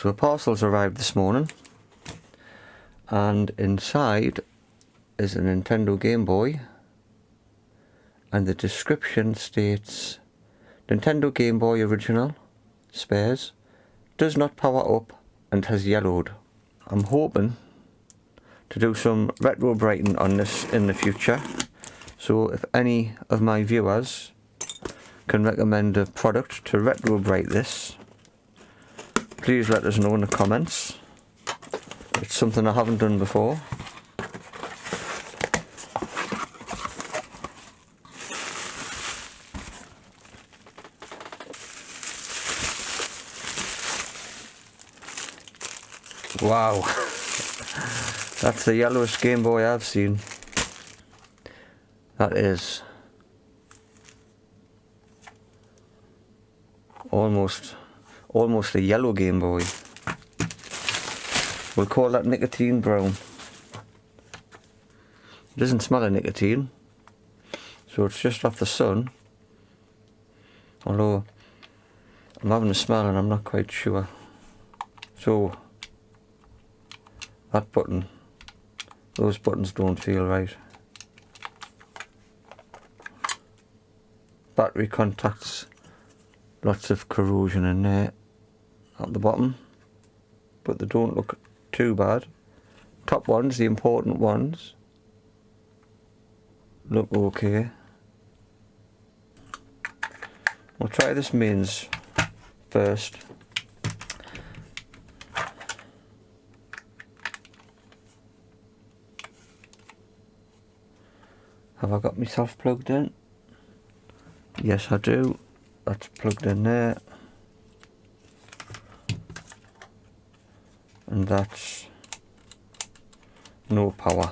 So a parcel's arrived this morning, and inside is a Nintendo Game Boy, and the description states Nintendo Game Boy original, spares, does not power up and has yellowed. I'm hoping to do some retro brighting on this in the future, so if any of my viewers can recommend a product to retro bright this, please let us know in the comments. It's something I haven't done before. Wow, that's the yellowest Game Boy I've seen. That is almost a yellow Game Boy. We'll call that nicotine brown. It doesn't smell of nicotine, so it's just off the sun. Although I'm having a smell and I'm not quite sure. So that button, those buttons don't feel right. Battery contacts, lots of corrosion in there at the bottom, but they don't look too bad. Top ones, the important ones, look okay. We'll try this mains first. Have I got myself plugged in? Yes, I do. That's plugged in there. And that's no power.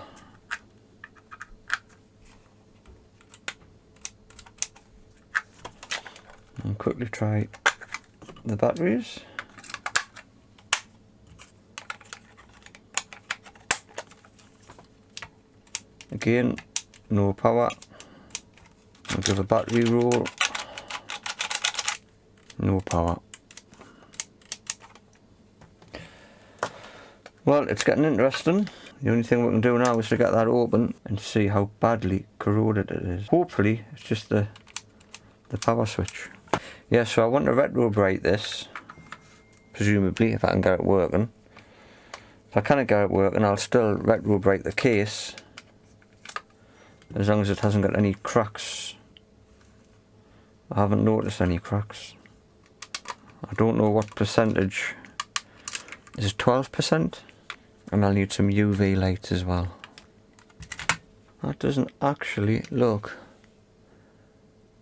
I'll quickly try the batteries. Again, no power. I'll give a battery roll. No power. Well, it's getting interesting. The only thing we can do now is to get that open and see how badly corroded it is. Hopefully it's just the power switch. Yeah, so I want to retro bright this, presumably, if I can get it working. If I can't get it working, I'll still retro bright the case, as long as it hasn't got any cracks. I haven't noticed any cracks. I don't know what percentage. Is it 12%? And I'll need some UV lights as well. That doesn't actually look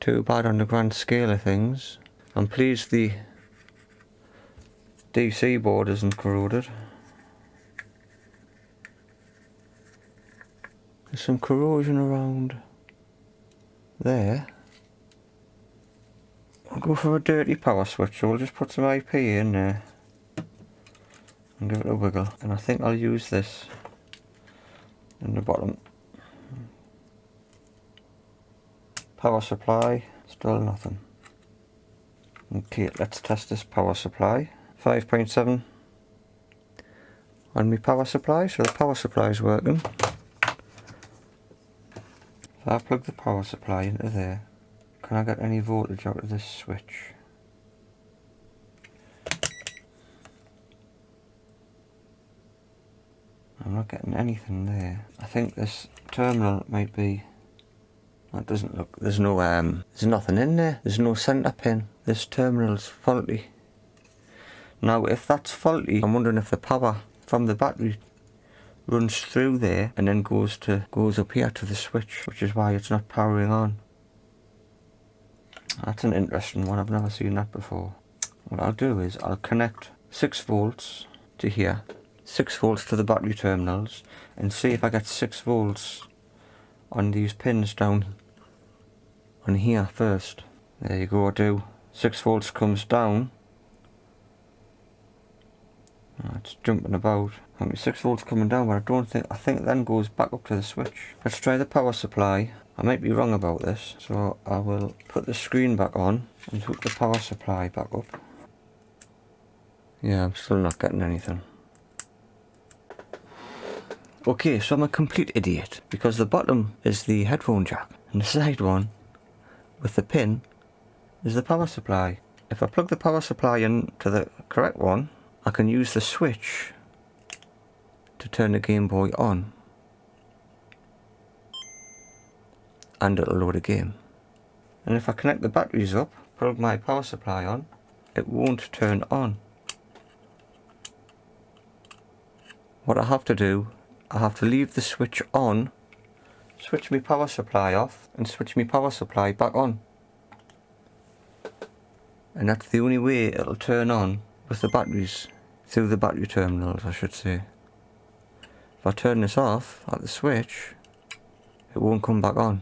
too bad on the grand scale of things. I'm pleased the DC board isn't corroded. There's some corrosion around there. I'll go for a dirty power switch, so we'll just put some IP in there and give it a wiggle. And I think I'll use this in the bottom. Power supply, still nothing. Okay, let's test this power supply. 5.7 on my power supply, so the power supply is working. So I've plugged the power supply into there. Can I get any voltage out of this switch? I'm not getting anything there. I think this terminal might be... That doesn't look... There's no there's nothing in there. There's no centre pin. This terminal's faulty. Now if that's faulty, I'm wondering if the power from the battery runs through there and then goes up here to the switch, which is why it's not powering on. That's an interesting one. I've never seen that before. What I'll do is I'll connect 6 volts to here, 6 volts to the battery terminals, and see if I get 6 volts on these pins down on here first. There you go, I do. 6 volts comes down. It's jumping about. I think 6 volts coming down, but I think it then goes back up to the switch. Let's try the power supply. I might be wrong about this, so I will put the screen back on and hook the power supply back up. Yeah, I'm still not getting anything. Okay, so I'm a complete idiot, because the bottom is the headphone jack, and the side one, with the pin, is the power supply. If I plug the power supply in to the correct one, I can use the switch to turn the Game Boy on, and it'll load a game. And if I connect the batteries up, plug my power supply on, it won't turn on. What I have to do, I have to leave the switch on, switch my power supply off, and switch my power supply back on. And that's the only way it'll turn on with the batteries, through the battery terminals I should say. If I turn this off at the switch, it won't come back on.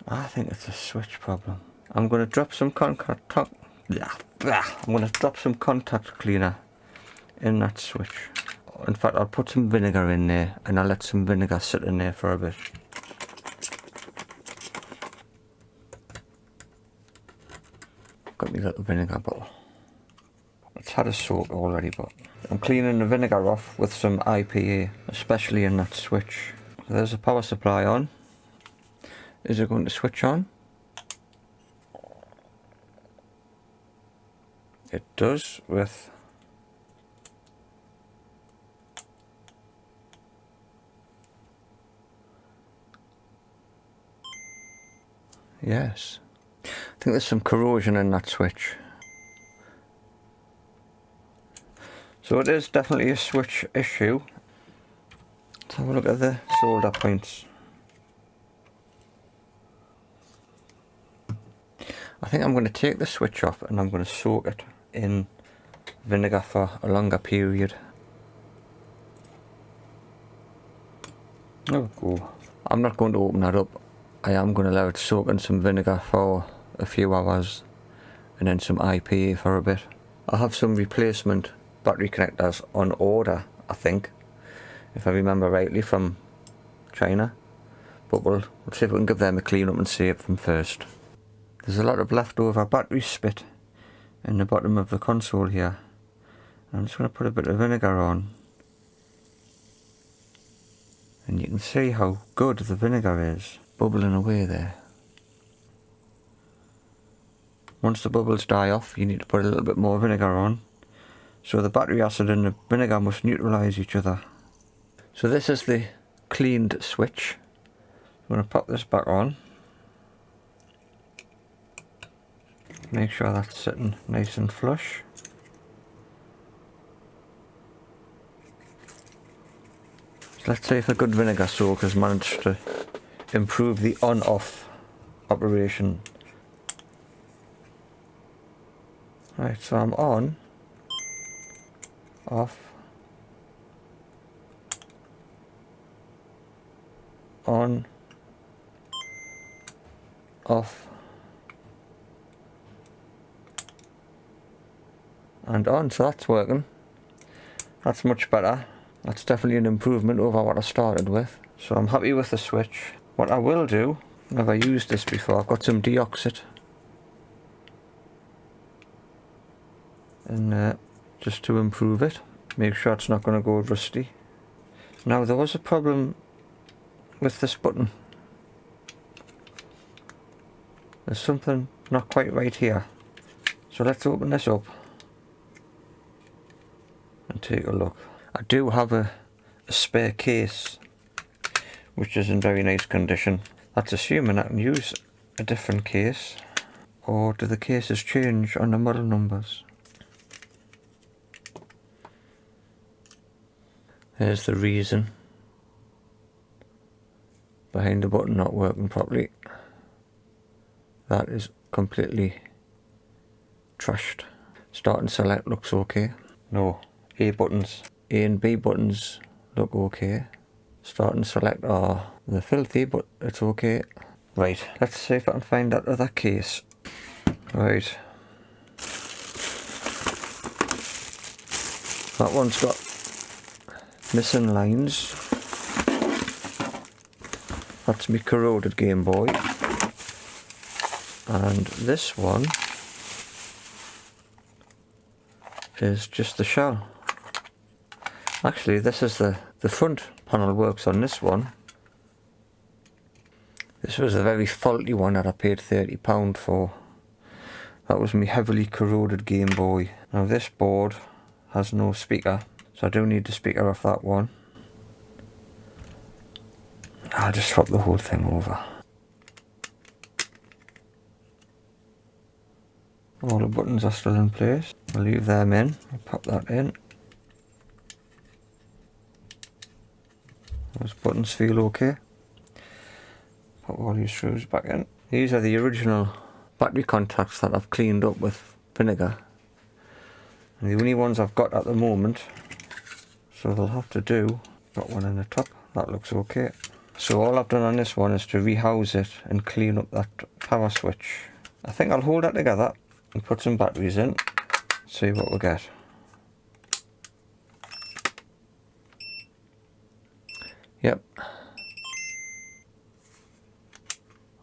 I think it's a switch problem. I'm going to drop some contact cleaner in that switch. In fact, I'll put some vinegar in there, and I'll let some vinegar sit in there for a bit. Got my little vinegar bottle. It's had a soak already, but I'm cleaning the vinegar off with some IPA, especially in that switch. There's a power supply on. Is it going to switch on? It does with... Yes. I think there's some corrosion in that switch. So it is definitely a switch issue. Let's have a look at the solder points. I think I'm going to take the switch off and I'm going to soak it in vinegar for a longer period. There we go. I'm not going to open that up. I am going to let it soak in some vinegar for a few hours and then some IPA for a bit. I have some replacement battery connectors on order, I think, if I remember rightly, from China, but we'll see if we can give them a clean up and save them first. There's a lot of leftover battery spit in the bottom of the console here. I'm just going to put a bit of vinegar on, and you can see how good the vinegar is, bubbling away there. Once the bubbles die off, you need to put a little bit more vinegar on, so the battery acid and the vinegar must neutralise each other. So this is the cleaned switch. I'm going to pop this back on. Make sure that's sitting nice and flush. So let's see if a good vinegar soak has managed to improve the on-off operation. Right, so I'm on, off, on, off, and on, so that's working. That's much better. That's definitely an improvement over what I started with. So I'm happy with the switch. What I will do, I've never used this before, I've got some deoxit in there just to improve it, make sure it's not going to go rusty. Now there was a problem with this button. There's something not quite right here. So let's open this up and take a look. I do have a spare case which is in very nice condition. That's assuming I can use a different case, or do the cases change on the model numbers? There's the reason behind the button not working properly. That is completely trashed. Start and select looks okay. No, A buttons. A and B buttons look okay. Start and select are the filthy, but it's okay. Right, let's see if I can find that other case. Right. That one's got missing lines. That's my corroded Game Boy. And this one is just the shell. Actually, this is the front panel works on this one. This was a very faulty one that I paid £30 for. That was my heavily corroded Game Boy. Now this board has no speaker, so I do need the speaker off that one. I'll just swap the whole thing over. All the buttons are still in place. I'll leave them in, I'll pop that in. Those buttons feel okay. Put all these screws back in. These are the original battery contacts that I've cleaned up with vinegar. And the only ones I've got at the moment, so they'll have to do. Got one in the top, that looks okay. So all I've done on this one is to rehouse it and clean up that power switch. I think I'll hold that together and put some batteries in, see what we get. Yep.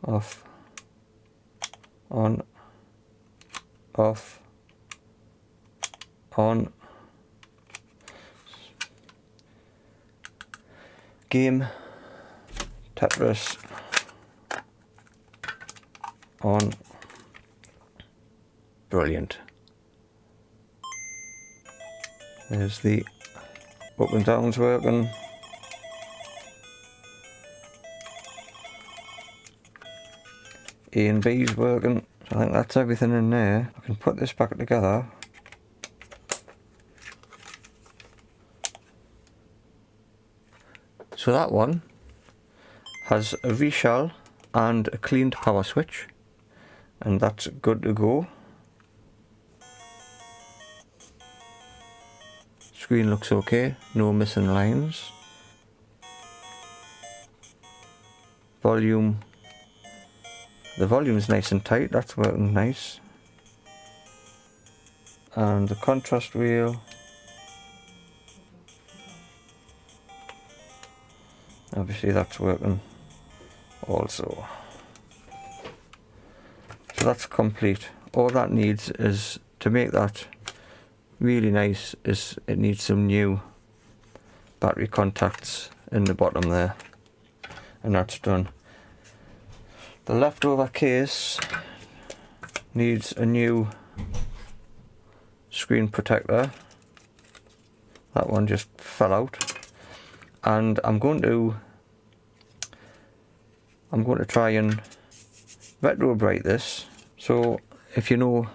Off, on, off, on. Game, Tetris, on. Brilliant. There's the up and downs working. A and B's working. So I think that's everything in there. I can put this back together. So that one has a V-shell and a cleaned power switch, and that's good to go. Screen looks okay, no missing lines. Volume. The volume's nice and tight, that's working nice. And the contrast wheel. Obviously that's working also. So that's complete. All that needs is, to make that really nice, is it needs some new battery contacts in the bottom there. And that's done. The leftover case needs a new screen protector. That one just fell out. And I'm going to try and retro bright this. So if you know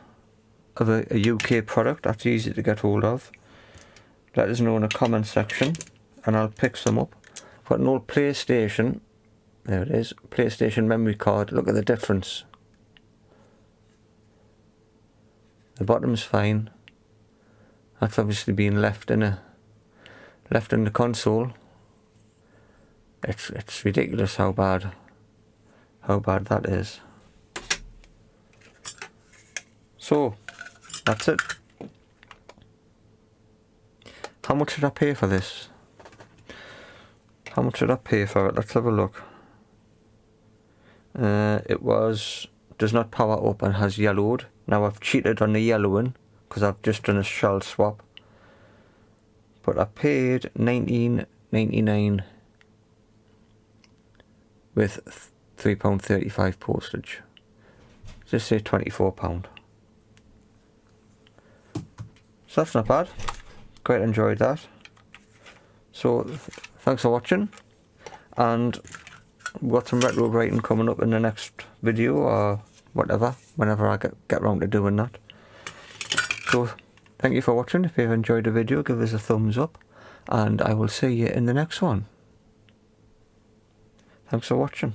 of a UK product that's easy to get hold of, let us know in the comment section and I'll pick some up. I've got an old PlayStation. There it is, PlayStation memory card. Look at the difference. The bottom's fine. That's obviously been left in the console. It's ridiculous how bad that is. So that's it. How much did I pay for this? How much did I pay for it? Let's have a look. It does not power up and has yellowed. Now I've cheated on the yellowing because I've just done a shell swap. But I paid £19.99 with £3.35 postage. Just say £24. So that's not bad. Quite enjoyed that. So thanks for watching, and we've got some retro writing coming up in the next video or whatever, whenever I get around to doing that. So thank you for watching. If you've enjoyed the video, give us a thumbs up, and I will see you in the next one. Thanks for watching.